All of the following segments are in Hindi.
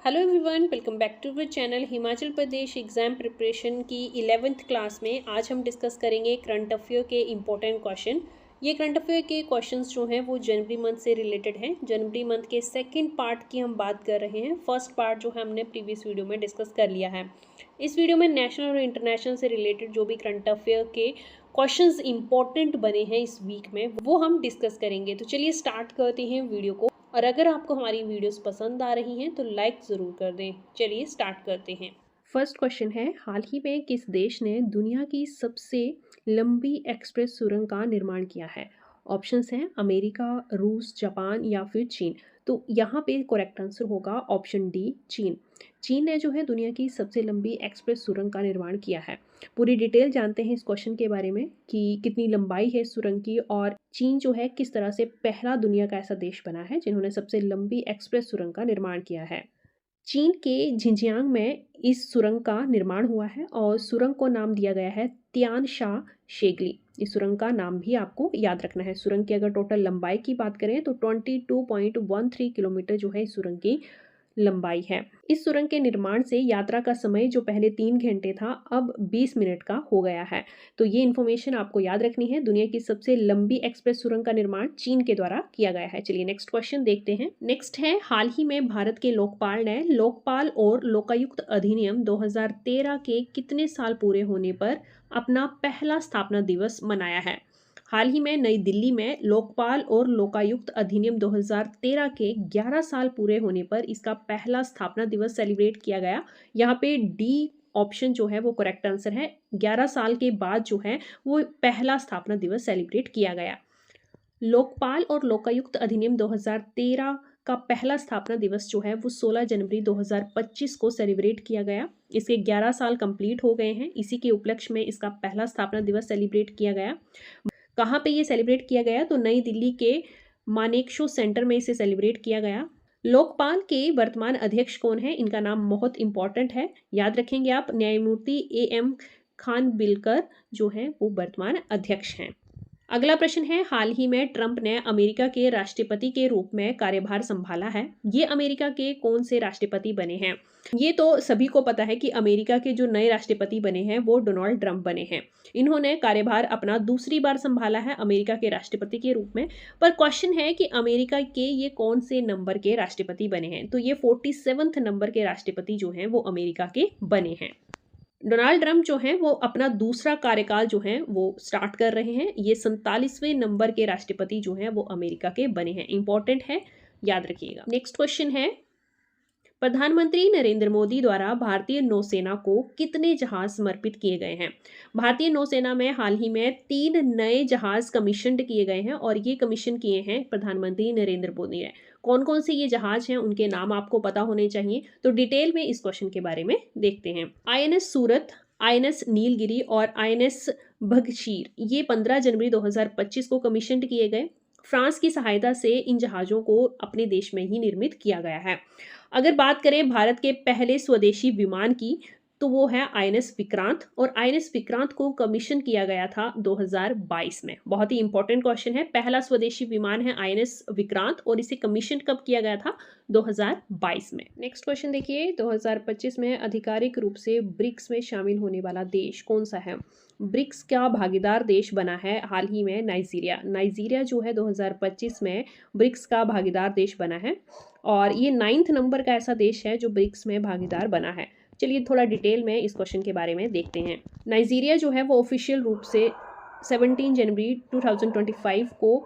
Hello everyone, welcome back to our channel. Himachal Pradesh exam preparation की 11th क्लास में आज हम डिस्कस करेंगे करंट अफेयर के इम्पोर्टेंट क्वेश्चन। ये करंट अफेयर के क्वेश्चंस जो हैं वो जनवरी मंथ से रिलेटेड हैं। जनवरी मंथ के सेकंड पार्ट की हम बात कर रहे हैं। फर्स्ट पार्ट जो है हमने प्रीवियस वीडियो में डिस्कस कर लिया है। इस वीडियो में नेशनल और इंटरनेशनल से रिलेटेड जो भी करंट अफेयर के क्वेश्चंस इंपॉर्टेंट बने हैं इस वीक में वो हम डिस्कस करेंगे। तो चलिए स्टार्ट करते हैं वीडियो को। और अगर आपको हमारी वीडियोस पसंद आ रही हैं तो लाइक ज़रूर कर दें। चलिए स्टार्ट करते हैं। फर्स्ट क्वेश्चन है, हाल ही में किस देश ने दुनिया की सबसे लंबी एक्सप्रेस सुरंग का निर्माण किया है? ऑप्शंस हैं अमेरिका, रूस, जापान या फिर चीन। तो यहाँ पे करेक्ट आंसर होगा ऑप्शन डी, चीन। चीन ने जो है दुनिया की सबसे लंबी एक्सप्रेस सुरंग का निर्माण किया है। पूरी डिटेल जानते हैं इस क्वेश्चन के बारे में कि कितनी लंबाई है सुरंग की और चीन जो है किस तरह से पहला दुनिया का ऐसा देश बना है जिन्होंने सबसे लंबी एक्सप्रेस सुरंग का निर्माण किया है। चीन के झिंजियांग में इस सुरंग का निर्माण हुआ है और सुरंग को नाम दिया गया है तियान शाह शेगली। इस सुरंग का नाम भी आपको याद रखना है। सुरंग की अगर टोटल लंबाई की बात करें तो 22.13 किलोमीटर जो है इस सुरंग की लंबाई है। इस सुरंग के निर्माण से यात्रा का समय जो पहले 3 घंटे था अब 20 मिनट का हो गया है। तो ये इन्फॉर्मेशन आपको याद रखनी है। दुनिया की सबसे लंबी एक्सप्रेस सुरंग का निर्माण चीन के द्वारा किया गया है। चलिए नेक्स्ट क्वेश्चन देखते हैं। नेक्स्ट है, हाल ही में भारत के लोकपाल ने लोकपाल और लोकायुक्त अधिनियम 2013 के कितने साल पूरे होने पर अपना पहला स्थापना दिवस मनाया है? हाल ही में नई दिल्ली में लोकपाल और लोकायुक्त अधिनियम 2013 के 11 साल पूरे होने पर इसका पहला स्थापना दिवस सेलिब्रेट किया गया। यहाँ पे डी ऑप्शन जो है वो करेक्ट आंसर है। 11 साल के बाद जो है वो पहला स्थापना दिवस सेलिब्रेट किया गया। लोकपाल और लोकायुक्त अधिनियम 2013 का पहला स्थापना दिवस जो है वो 16 जनवरी 2025 को सेलिब्रेट किया गया। इसके 11 साल कंप्लीट हो गए हैं। इसी के उपलक्ष्य में इसका पहला स्थापना दिवस सेलिब्रेट किया गया। कहाँ पे ये सेलिब्रेट किया गया? तो नई दिल्ली के मानेकशॉ सेंटर में इसे सेलिब्रेट किया गया। लोकपाल के वर्तमान अध्यक्ष कौन है? इनका नाम बहुत इंपॉर्टेंट है, याद रखेंगे आप। न्यायमूर्ति AM खानविलकर जो है वो वर्तमान अध्यक्ष हैं। अगला प्रश्न है, हाल ही में ट्रंप ने अमेरिका के राष्ट्रपति के रूप में कार्यभार संभाला है। ये अमेरिका के कौन से राष्ट्रपति बने हैं? ये तो सभी को पता है कि अमेरिका के जो नए राष्ट्रपति बने हैं वो डोनाल्ड ट्रंप बने हैं। इन्होंने कार्यभार अपना दूसरी बार संभाला है अमेरिका के राष्ट्रपति के रूप में। पर क्वेश्चन है कि अमेरिका के ये कौन से नंबर के राष्ट्रपति बने हैं? तो ये 47वें नंबर के राष्ट्रपति जो हैं वो अमेरिका के बने हैं। डोनाल्ड ट्रंप जो हैं वो अपना दूसरा कार्यकाल जो है वो स्टार्ट कर रहे हैं। ये 47वें नंबर के राष्ट्रपति जो हैं वो अमेरिका के बने हैं। इंपॉर्टेंट है, याद रखिएगा। नेक्स्ट क्वेश्चन है, प्रधानमंत्री नरेंद्र मोदी द्वारा भारतीय नौसेना को कितने जहाज समर्पित किए गए हैं? भारतीय नौसेना में हाल ही में 3 नए जहाज कमीशन्ड किए गए हैं और ये कमीशन किए हैं प्रधानमंत्री नरेंद्र मोदी ने। कौन कौन से ये जहाज हैं उनके नाम आपको पता होने चाहिए। तो डिटेल में इस क्वेश्चन के बारे में देखते हैं। INS सूरत, INS नीलगिरी और INS बघशीर ये 15 जनवरी 2025 को कमीशन्ड किए गए। फ्रांस की सहायता से इन जहाज़ों को अपने देश में ही निर्मित किया गया है। अगर बात करें भारत के पहले स्वदेशी विमान की तो वो है INS विक्रांत और INS विक्रांत को कमीशन किया गया था 2022 में। बहुत ही इंपॉर्टेंट क्वेश्चन है। पहला स्वदेशी विमान है INS विक्रांत और इसे कमीशन कब किया गया था? 2022 में। नेक्स्ट क्वेश्चन देखिए, 2025 में आधिकारिक रूप से ब्रिक्स में शामिल होने वाला देश कौन सा है? ब्रिक्स का भागीदार देश बना है हाल ही में नाइजीरिया। नाइजीरिया जो है 2025 में ब्रिक्स का भागीदार देश बना है और ये 9th नंबर का ऐसा देश है जो ब्रिक्स में भागीदार बना है। चलिए थोड़ा डिटेल में इस क्वेश्चन के बारे में देखते हैं। नाइजीरिया जो है वो ऑफिशियल रूप से 17 जनवरी 2025 को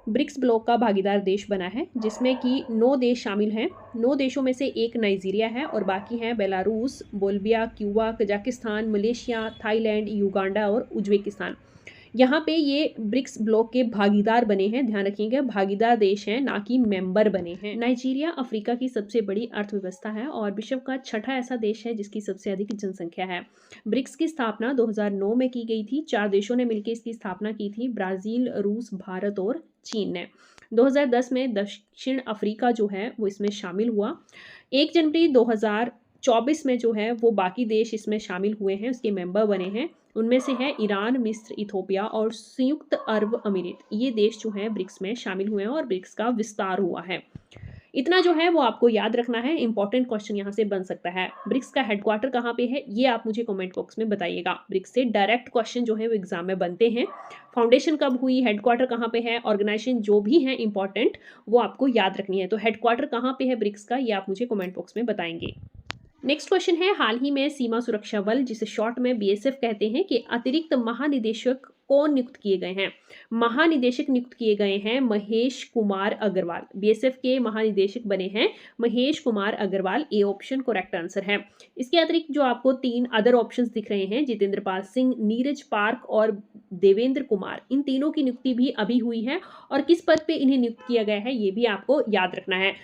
ब्रिक्स ब्लॉक का भागीदार देश बना है जिसमें कि 9 देश शामिल हैं। 9 देशों में से एक नाइजीरिया है और बाकी हैं Belarus, Bolivia, Cuba, Kazakhstan, Malaysia, Thailand, Uganda और उज्बेकिस्तान। यहाँ पे ये ब्रिक्स ब्लॉक के भागीदार बने हैं। ध्यान रखिएगा, भागीदार देश हैं, ना कि मेंबर बने हैं। नाइजीरिया अफ्रीका की सबसे बड़ी अर्थव्यवस्था है और विश्व का छठा ऐसा देश है जिसकी सबसे अधिक जनसंख्या है। ब्रिक्स की स्थापना 2009 में की गई थी। 4 देशों ने मिलकर इसकी स्थापना की थी, ब्राज़ील, रूस, भारत और चीन ने। 2010 में दक्षिण अफ्रीका जो है वो इसमें शामिल हुआ। 1 जनवरी 2024 में जो है वो बाकी देश इसमें शामिल हुए हैं, उसके मेंबर बने हैं। उनमें से है ईरान, मिस्र, इथोपिया और संयुक्त अरब अमीरात। ये देश जो हैं ब्रिक्स में शामिल हुए हैं और ब्रिक्स का विस्तार हुआ है। इतना जो है वो आपको याद रखना है, इंपॉर्टेंट क्वेश्चन यहाँ से बन सकता है। ब्रिक्स का हेडक्वार्टर कहाँ पे है, ये आप मुझे कमेंट बॉक्स में बताइएगा। ब्रिक्स से डायरेक्ट क्वेश्चन जो है वो एग्जाम में बनते हैं। फाउंडेशन कब हुई, हेडक्वार्टर कहाँ पे है, ऑर्गेनाइजेशन जो भी है इंपॉर्टेंट वो आपको याद रखनी है। तो हेडक्वार्टर कहाँ पे है ब्रिक्स का, ये आप मुझे कमेंट बॉक्स में बताएंगे। नेक्स्ट क्वेश्चन है, हाल ही में सीमा सुरक्षा बल जिसे शॉर्ट में बीएसएफ कहते हैं कि अतिरिक्त महानिदेशक कौन नियुक्त किए गए हैं। महानिदेशक नियुक्त किए गए हैं महेश कुमार अग्रवाल। बीएसएफ के महानिदेशक बने हैं Mahesh Kumar Agrawal. A option correct answer है। इसके अतिरिक्त जो आपको 3 अदर ऑप्शंस दिख रहे हैं, जितेंद्र पाल सिंह, नीरज पार्क और देवेंद्र कुमार, इन तीनों की नियुक्ति भी अभी हुई है और किस पद पे इन्हें नियुक्त किया गया है ये भी आपको याद रखना है।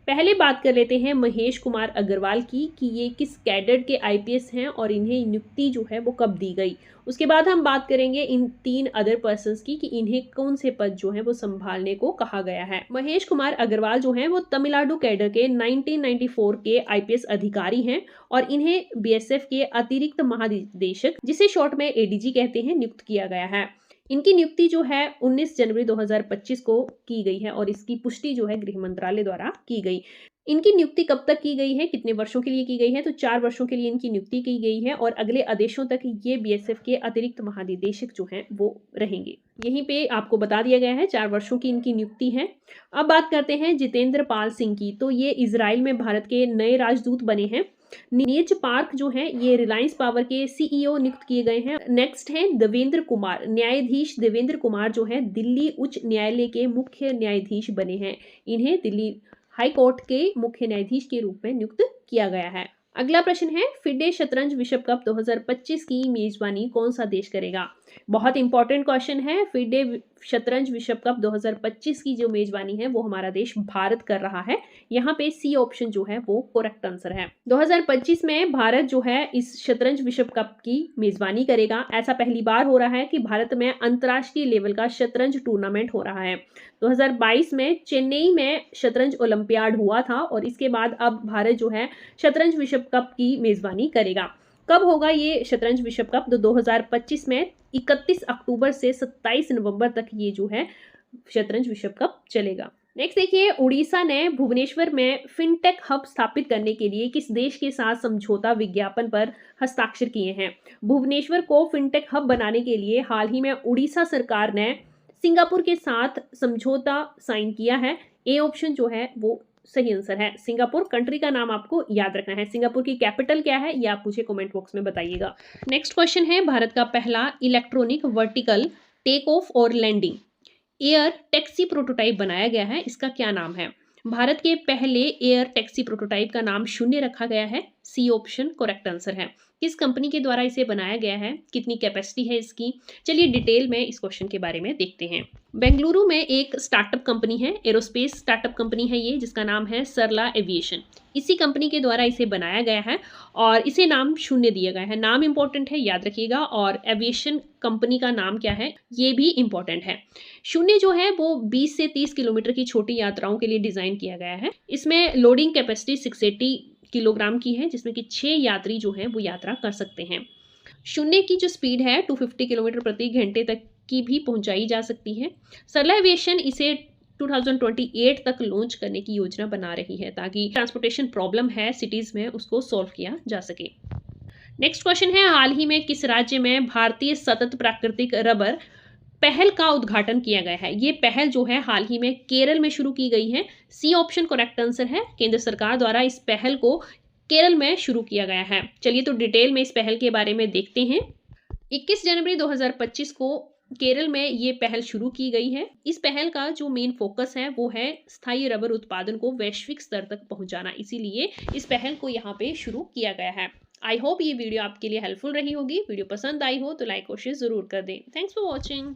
पहले बात कर लेते हैं महेश कुमार अग्रवाल की कि ये किस कैडर के आईपीएस हैं और इन्हें नियुक्ति जो है वो कब दी गई। उसके बाद हम बात करेंगे इन 3 अदर पर्संस की कि इन्हें कौन से पद जो है वो संभालने को कहा गया है। महेश कुमार अग्रवाल जो है वो तमिलनाडु कैडर के 1994 के आईपीएस अधिकारी हैं और इन्हें बीएसएफ के अतिरिक्त महानिदेशक, जिसे शॉर्ट में एडीजी कहते हैं, नियुक्त किया गया है। इनकी नियुक्ति जो है 19 जनवरी 2025 को की गई है और इसकी पुष्टि जो है गृह मंत्रालय द्वारा की गई। इनकी नियुक्ति कब तक की गई है, कितने वर्षों के लिए की गई है, तो 4 वर्षों के लिए इनकी नियुक्ति की गई है और अगले आदेशों तक ये बीएसएफ के अतिरिक्त महानिदेशक जो हैं वो रहेंगे। यहीं पे आपको बता दिया गया है 4 वर्षों की इनकी नियुक्ति है। अब बात करते हैं जितेंद्र पाल सिंह की, तो ये इजराइल में भारत के नए राजदूत बने हैं। नीरज पार्क जो है ये रिलायंस पावर के सीईओ नियुक्त किए गए हैं। नेक्स्ट है देवेंद्र कुमार, न्यायाधीश देवेंद्र कुमार जो है दिल्ली उच्च न्यायालय के मुख्य न्यायाधीश बने हैं। इन्हें दिल्ली हाई कोर्ट के मुख्य न्यायाधीश के रूप में नियुक्त किया गया है। अगला प्रश्न है, फिडे शतरंज विश्व कप 2025 की मेजबानी कौन सा देश करेगा। बहुत इंपॉर्टेंट क्वेश्चन है। फिडे शतरंज विश्व कप 2025 की जो मेजबानी है वो हमारा देश भारत कर रहा है। यहाँ पे सी ऑप्शन जो है वो करेक्ट आंसर है। 2025 में भारत जो है इस शतरंज विश्व कप की मेजबानी करेगा। ऐसा पहली बार हो रहा है कि भारत में अंतर्राष्ट्रीय लेवल का शतरंज टूर्नामेंट हो रहा है। 2022 में चेन्नई में शतरंज ओलंपियाड हुआ था और इसके बाद अब भारत जो है शतरंज विश्व कप की मेजबानी करेगा। कब होगा ये शतरंज विश्व कप, तो 2025 में 31 अक्टूबर से 27 नवंबर तक ये जो है शतरंज विश्व कप चलेगा। नेक्स्ट देखिए, उड़ीसा ने भुवनेश्वर में फिनटेक हब स्थापित करने के लिए किस देश के साथ समझौता विज्ञापन पर हस्ताक्षर किए हैं। भुवनेश्वर को फिनटेक हब बनाने के लिए हाल ही में उड़ीसा सरकार ने सिंगापुर के साथ समझौता साइन किया है। ए ऑप्शन जो है वो सही आंसर है। सिंगापुर कंट्री का नाम आपको याद रखना है। सिंगापुर की कैपिटल क्या है ये आप मुझे कमेंट बॉक्स में बताइएगा। नेक्स्ट क्वेश्चन है, भारत का पहला इलेक्ट्रॉनिक वर्टिकल टेक ऑफ और लैंडिंग एयर टैक्सी प्रोटोटाइप बनाया गया है, इसका क्या नाम है। भारत के पहले एयर टैक्सी प्रोटोटाइप का नाम शून्य रखा गया है। सी ऑप्शन करेक्ट आंसर है। किस कंपनी के द्वारा इसे बनाया गया है, कितनी कैपेसिटी है इसकी, चलिए डिटेल में इस क्वेश्चन के बारे में देखते हैं। बेंगलुरु में एक स्टार्टअप कंपनी है, एरोस्पेस स्टार्टअप कंपनी है ये, जिसका नाम है सरला एविएशन। इसी कंपनी के द्वारा इसे बनाया गया है और इसे नाम शून्य दिया गया है। नाम इंपॉर्टेंट है, याद रखिएगा। और एविएशन कंपनी का नाम क्या है ये भी इंपॉर्टेंट है। शून्य जो है वो 20 से 30 किलोमीटर की छोटी यात्राओं के लिए डिजाइन किया गया है। इसमें लोडिंग कैपेसिटी 680 किलोग्राम की है, जिसमें कि 6 यात्री जो हैं वो यात्रा कर सकते हैं। शून्य की जो स्पीड है 250 किलोमीटर प्रति घंटे तक की भी पहुंचाई जा सकती है। सरला एविएशन इसे 2028 तक लॉन्च करने की योजना बना रही है ताकि ट्रांसपोर्टेशन प्रॉब्लम है सिटीज में उसको सॉल्व किया जा सके। नेक्स्ट क्वेश्चन है, हाल ही में किस राज्य में भारतीय सतत प्राकृतिक रबर पहल का उद्घाटन किया गया है। ये पहल जो है हाल ही में केरल में शुरू की गई है। सी ऑप्शन करेक्ट आंसर है। केंद्र सरकार द्वारा इस पहल को केरल में शुरू किया गया है। चलिए तो डिटेल में इस पहल के बारे में देखते हैं। 21 जनवरी 2025 को केरल में ये पहल शुरू की गई है। इस पहल का जो मेन फोकस है वो है स्थायी रबर उत्पादन को वैश्विक स्तर तक पहुंचाना, इसीलिए इस पहल को यहाँ पे शुरू किया गया है। आई होप ये वीडियो आपके लिए हेल्पफुल रही होगी। वीडियो पसंद आई हो तो लाइक और शेयर जरूर कर दें। Thanks for watching.